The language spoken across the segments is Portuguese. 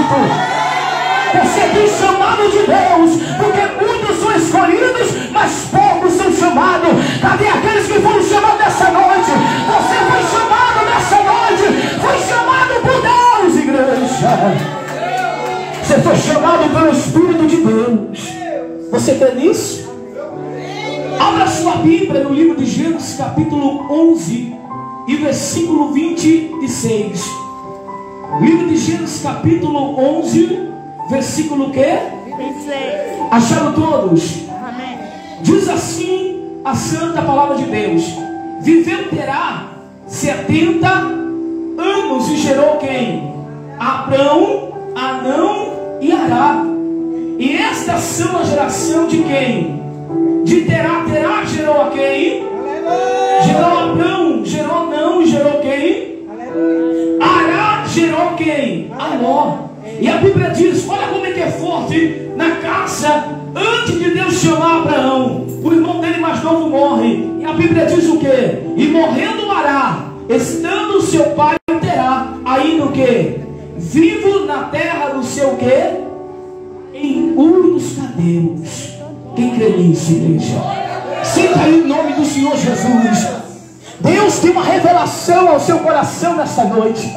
propósito. Você tem chamado de Deus, porque muitos são escolhidos, mas poucos são chamados. Cadê aqueles que foram chamados nessa noite? Você foi chamado nessa noite, foi chamado por Deus, igreja. Você foi chamado pelo Espírito de Deus. Você crê nisso? Abra sua Bíblia no livro de Gênesis capítulo 11 e versículo 26. Livro de Gênesis capítulo 11, versículo quê? 26. Acharam todos? Amém. Diz assim a santa palavra de Deus: viveu Terá 70 anos e gerou quem? Abrão, Anão e Ará. E estas são a geração de quem? De Terá. Terá gerou a quem? Gerou Abrão, gerou Anão e gerou quem? Ará gerou quem? Aló. E a Bíblia diz, olha como é que é forte, na casa, antes de Deus chamar Abraão, o irmão dele mais novo morre. E a Bíblia diz o quê? E morrendo Ará, estando seu pai Terá, ainda o quê? Vivo na terra do seu quê? Em Ur dos Caldeus. Quem crê nisso, igreja? Senta aí em nome do Senhor Jesus. Deus tem uma revelação ao seu coração nessa noite.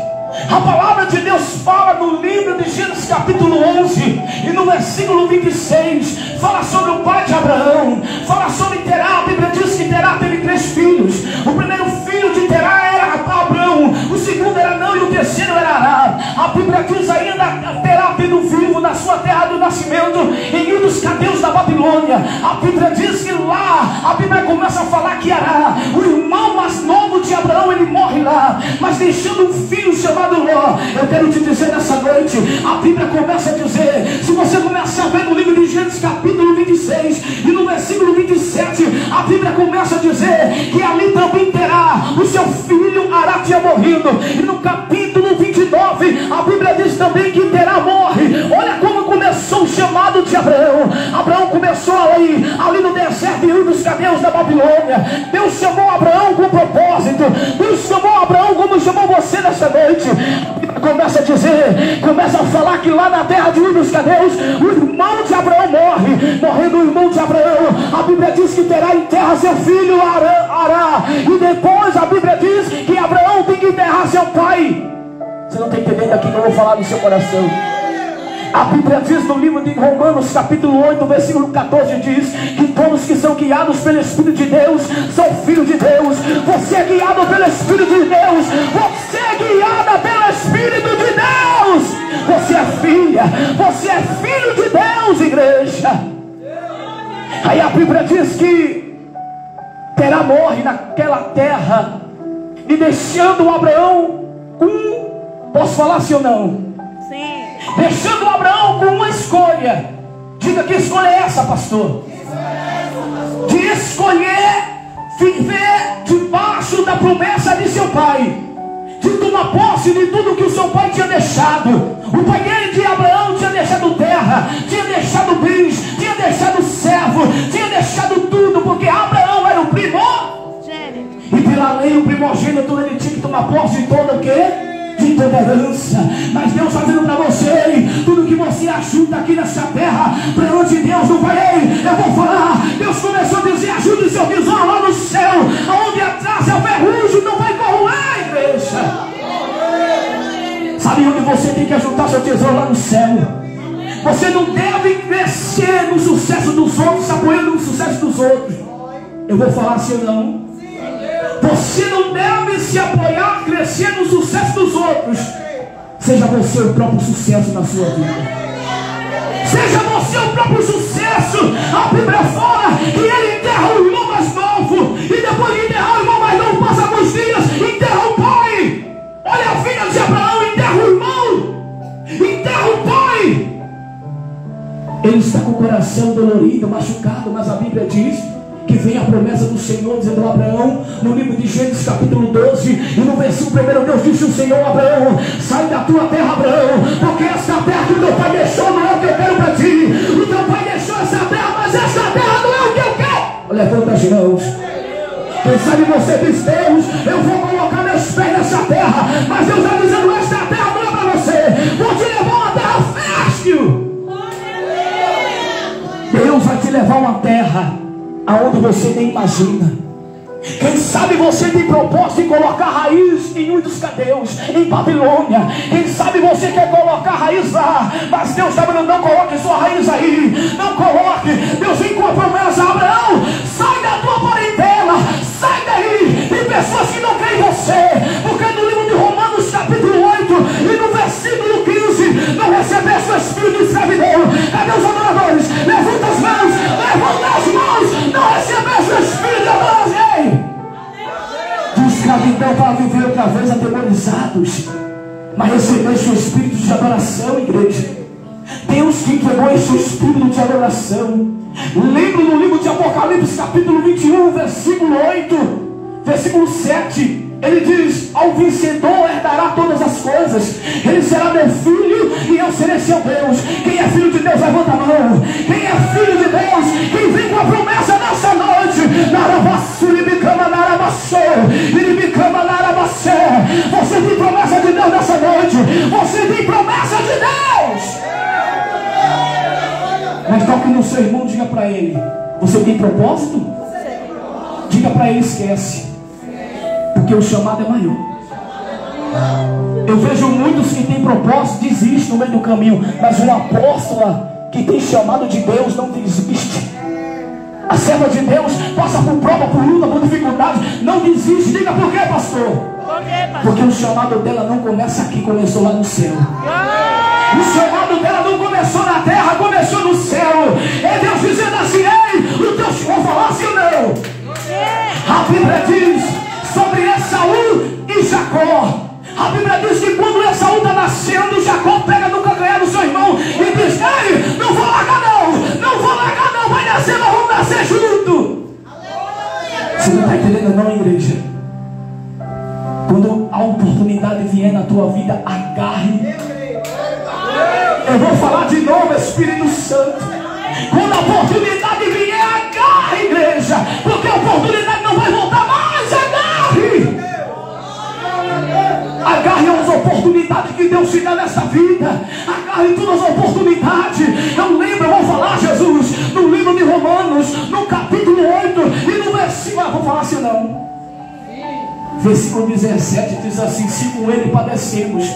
A palavra de Deus fala no livro de Gênesis capítulo 11 e no versículo 26 fala sobre o pai de Abraão, fala sobre Terá. A Bíblia diz que Terá teve 3 filhos. O primeiro filho de Terá era Abrão, o segundo era Anão e o terceiro era Ará. A Bíblia diz ainda Terá tendo vivo na sua terra do nascimento, em Ur dos Caldeus da Babilônia. A Bíblia diz que lá, a Bíblia começa a falar que Ará, o irmão mais novo de Abraão, ele morre lá, mas deixando um filho chamado Ló. Eu quero te dizer nessa noite, a Bíblia começa a dizer, se você começar a ver no livro de Gênesis capítulo 26 e no versículo 27, a Bíblia começa a dizer que ali também Terá, o seu filho Ará tinha morrido. E no capítulo 29 a Bíblia diz também que Terá morre. Olha como começou o chamado de Abraão. Abraão começou ali no deserto de Ur dos Caldeus da Babilônia. Deus chamou Abraão com propósito. Deus chamou Abraão como chamou você nessa noite. Começa a dizer, começa a falar que lá na terra de Ur dos Caldeus, o irmão de Abraão morre. Morrendo o irmão de Abraão, a Bíblia diz que Terá enterra seu filho Ará. E depois a Bíblia diz que Abraão tem que enterrar seu pai. Você não está entendendo aqui que eu vou falar no seu coração. A Bíblia diz no livro de Romanos capítulo 8, versículo 14, diz que todos que são guiados pelo Espírito de Deus são filhos de Deus. Você é guiado pelo Espírito de Deus. Você é guiada pelo Espírito de Deus. Você é filha. Você é filho de Deus, igreja. Aí a Bíblia diz que Terá morre naquela terra e deixando Abraão com... Posso falar sim ou não? Sim. Deixando Abraão com uma escolha. Diga, que escolha é essa, pastor? De escolher viver debaixo da promessa de seu pai, de tomar posse de tudo que o seu pai tinha deixado. O pai dele, de Abraão, tinha deixado terra, tinha deixado bens, tinha deixado servo, tinha deixado tudo, porque Abraão era o primogênito. E pela lei o primogênito ele tinha que tomar posse de todo o quê? De toda herança. Mas Deus está dizendo para você, tudo que você ajuda aqui nessa terra, para onde Deus não vai, eu vou falar. Deus começou a dizer, ajude seu tesouro lá no céu, aonde atrás é o ferrugem, não vai corroer, igreja. Sabe onde você tem que ajuntar seu tesouro? Lá no céu. Você não deve crescer no sucesso dos outros, apoiando no sucesso dos outros. Eu vou falar assim ou não? Você não deve se apoiar, crescer no sucesso dos outros. Seja você o próprio sucesso na sua vida. Seja você o próprio sucesso. A Bíblia fala que ele enterra o irmão mais novo, e depois de enterrar o irmão mais novo, passa alguns dias, enterra o pai. Olha a filha de Abraão, enterra o irmão, enterra o pai. Ele está com o coração dolorido, machucado, mas a Bíblia diz que vem a promessa do Senhor dizendo a Abraão, no livro de Gênesis capítulo 12 e no versículo 1, Deus disse o Senhor a Abraão, sai da tua terra, Abraão, porque esta terra que o teu pai deixou não é o que eu quero para ti. O teu pai deixou essa terra, mas essa terra não é o que eu quero. Levanta as mãos. Quem sabe você diz, Deus, eu vou colocar meus pés nessa terra, mas Deus está dizendo, esta terra não é para você. Vou te levar a uma terra aonde você nem imagina. Quem sabe você tem propósito em colocar raiz em um dos cadeus, em Babilônia. Quem sabe você quer colocar raiz lá, mas Deus está falando, não coloque sua raiz aí. Não coloque. Deus vem com a promessa: Abraão, sai da tua parentela, sai daí. Tem pessoas que não creem em você, porque no livro de Romanos capítulo 8 e no versículo 15, não recebeste o espírito de escravidão. Cadê os adoradores? Levanta as mãos, levanta as mãos. Não recebeste o espírito de adoração, de escravidão, para viver outra vez atemorizados, mas recebeste o espírito de adoração, igreja. Deus que entregou esse espírito de adoração. Lembro no livro de Apocalipse capítulo 21, versículo 8, versículo 7. Ele diz: ao vencedor herdará todas as coisas, ele será meu filho e eu serei seu Deus. Quem é filho de Deus, levanta a mão. Quem é filho de Deus, quem vem com a promessa nessa noite, você tem promessa de Deus nessa noite. Você tem promessa de Deus. Mas toque no seu irmão, diga para ele: você tem propósito? Diga para ele: esquece, porque o chamado é maior. Eu vejo muitos que têm propósito desistem no meio do caminho, mas uma apóstola que tem chamado de Deus não desiste. A serva de Deus passa por prova, por luta, por dificuldade, não desiste. Diga: por quê, pastor? Porque o chamado dela não começa aqui, começou lá no céu. O chamado dela não começou na terra, começou no céu. É Deus dizendo assim: ei, o teu Senhor falou assim ou não? A Bíblia diz sobre Esaú e Jacó. A Bíblia diz que quando Esaú está nascendo, Jacó pega no calcanhar do seu irmão e diz: ei, não vou largar não, não vou largar não, vai nascer, nós vamos nascer junto. Você não está entendendo não, igreja? Quando a oportunidade vier na tua vida, agarre. Eu vou falar de novo, Espírito Santo. Quando a oportunidade vier, agarre, igreja, porque a oportunidade não vai voltar mais. Agarre. Agarre as oportunidades que Deus te dá nessa vida. Agarre todas as oportunidades. Eu lembro, eu vou falar, Jesus, no livro de Romanos, no capítulo 8 e no versículo, vou falar assim não, versículo 17 diz assim: se com ele padecemos,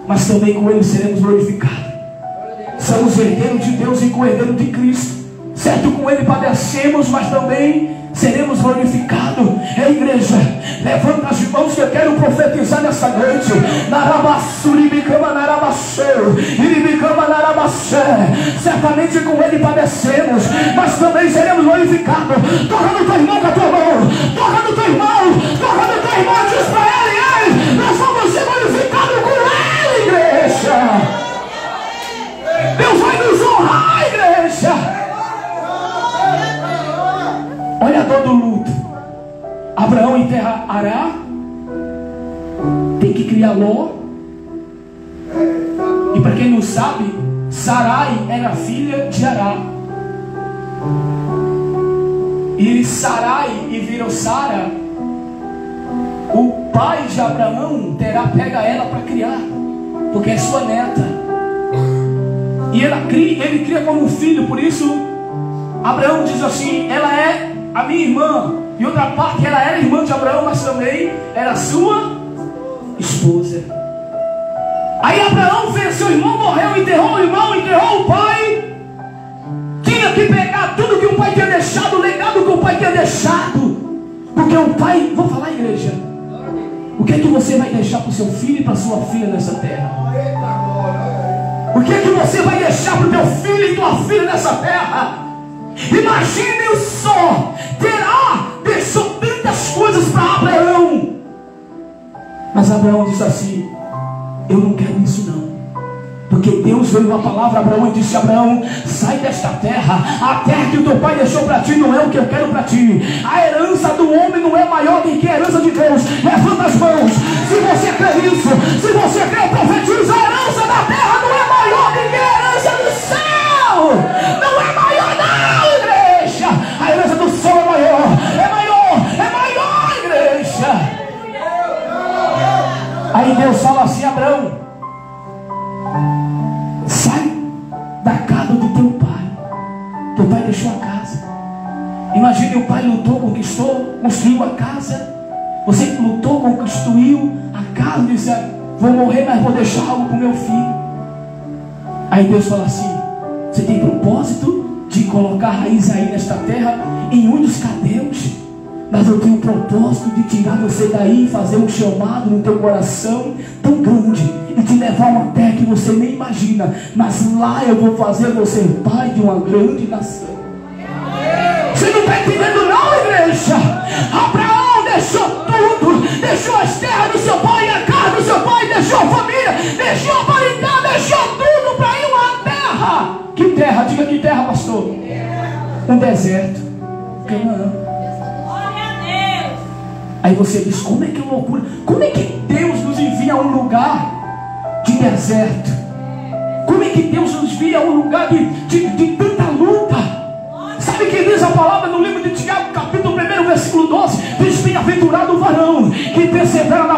mas também com ele seremos glorificados. Somos herdeiros de Deus e co-herdeiros de Cristo. Certo, com ele padecemos, mas também seremos glorificados. É, igreja, levanta as mãos que eu quero profetizar nessa noite. Certamente com ele padecemos, mas também seremos glorificados. Toca no teu irmão com a tua mão. Toca no teu irmão. Toca no teu irmão. Diz para ele: ei, nós vamos ser glorificados com ele, igreja. Deus vai nos honrar, igreja. Olha a dor do luto. Abraão enterra Ará, tem que criar Ló. E para quem não sabe, Sarai era filha de Ará. E Sarai e virou Sara. O pai de Abraão pega ela para criar, porque é sua neta. E ele cria como filho. Por isso Abraão diz assim: ela é a minha irmã. E outra parte, ela era irmã de Abraão, mas também era sua esposa. Aí Abraão fez, seu irmão morreu, enterrou o irmão, enterrou o pai. Tinha que pegar tudo que o pai tinha deixado, o legado que o pai tinha deixado. Porque o pai, vou falar, igreja, o que é que você vai deixar para o seu filho e para a sua filha nessa terra? O que é que você vai deixar para o teu filho e tua filha nessa terra? Imagine só, Terá deixou tantas coisas para Abraão, mas Abraão disse assim: eu não quero isso não. Porque Deus veio a palavra a Abraão e disse: Abraão, sai desta terra. A terra que o teu pai deixou para ti não é o que eu quero para ti. A herança do homem não é maior do que a herança de Deus. Levanta as mãos se você crê nisso. Se você crê, profetiza. A herança da terra não é maior do que a herança do céu. Não é maior não, igreja. A herança do céu é maior. É maior, igreja. Aí Deus fala assim: Abraão, sai da casa do teu pai. Teu pai deixou a casa. Imagine, o pai lutou, conquistou, construiu a casa. Você que lutou, construiu a casa, disse: vou morrer, mas vou deixar algo para o meu filho. Aí Deus fala assim: você tem propósito de colocar raiz aí nesta terra, em Ur dos Caldeus, mas eu tenho o propósito de tirar você daí e fazer um chamado no teu coração tão grande e te levar a uma terra que você nem imagina, mas lá eu vou fazer você pai de uma grande nação. Você não está entendendo não, igreja? Abraão deixou tudo, deixou as terras do seu pai, a casa do seu pai, deixou a família, deixou a parentela, deixou tudo para ir a uma terra. Que terra? Diga que terra, pastor. Um deserto, Canaã. Aí você diz: como é que é loucura? Como é que Deus nos envia a um lugar de deserto? Como é que Deus nos envia a um lugar de tanta luta? Sabe que diz a palavra no livro de Tiago, capítulo 1, versículo 12? Diz: bem-aventurado o varão que persevera na